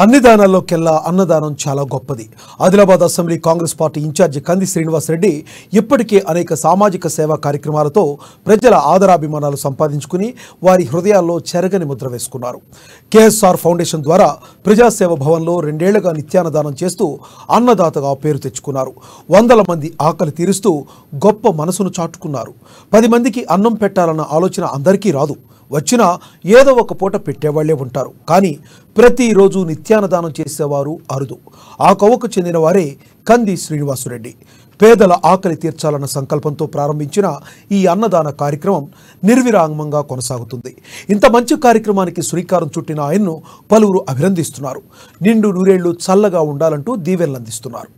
అన్ని దానాల్లోకెల్లా అన్నదానం చాలా గొప్పది. Adilabad assembly Congress party incharge Kandi Srinivas Reddy ఇప్పటికే అనేక సామాజిక సేవా కార్యక్రమాలతో ప్రజల ఆదరాభిమానాలు సంపాదించుకుని వారి హృదయాల్లో చెరగని ముద్ర వేసుకున్నారు. కేఎస్ఆర్ ఫౌండేషన్ ద్వారా ప్రజాసేవ భవన్లో 2 ఏళ్లుగా నిత్యాన్నదానం చేస్తూ అన్నదాతగా పేరు తెచ్చుకున్నారు. వందల మంది ఆకలి తీరుస్తూ గొప్ప మనసును చాటుకున్నారు. 10 మందికి అన్నం పెట్టాలన్న ఆలోచన అందరికీ రాదు. వచ్చినా ఏదో ఒక పూట పెట్టేవాళ్లే ఉంటారు. కానీ ప్రతిరోజు నిత్యాన్నదానం చేసేవారు అరుదు. ఆ కోవకు చెందిన వారే కంది శ్రీనివాసరెడ్డి. పేదల ఆకలి తీర్చాలన్న సంకల్పంతో ప్రారంభించిన ఈ అన్నదాన కార్యక్రమం నిర్విరామంగా కొనసాగుతుంది. ఇంత మంచి కార్యక్రమానికి శ్రీకారం చుట్టిన ఆయన్ను పలువురు అభినందిస్తున్నారు. నిండు నూరేళ్లు చల్లగా ఉండాలంటూ దీవెనలందిస్తున్నారు.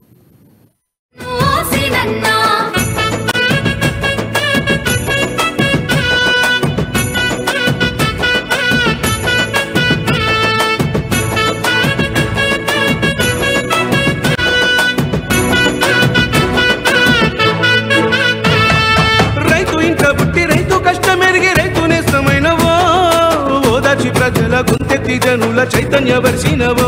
ప్రజల గుంతెత్తి జనుల చైతన్య వర్షినవో,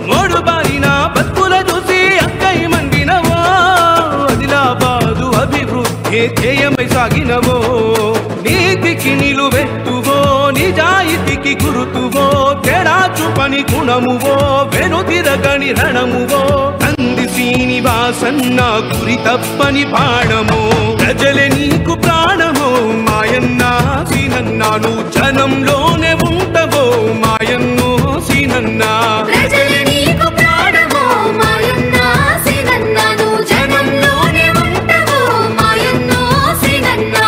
మోడు బారిన బతుకుల చూసి అక్కై మండినవో, ఆదిలాబాదు అభివృద్ధి ధ్యేయమై సాగినవో, నీతికి నిలువెత్తువో నిజాయితీకి గురుతువో, తేడా చూపని గుణమువో వెనుతిరగని రణమువో, కంది శ్రీనివాసన్న గురి తప్పని పాడమో, ప్రజలే నీకు ప్రాణమో మాయన్న సీనన్నాను, జనంలోనే ఉంటవో మాయన్నో సీనన్నా. ప్రజలే నీకు ప్రాణమో మాయన్న సీనన్నాను, జనంలోనే ఉంటవో మాయన్నో సీనన్నా.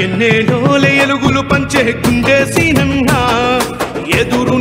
ఎన్నేలోల ఎలుగులు పంచే గుండె సీనన్నా, ఎదురు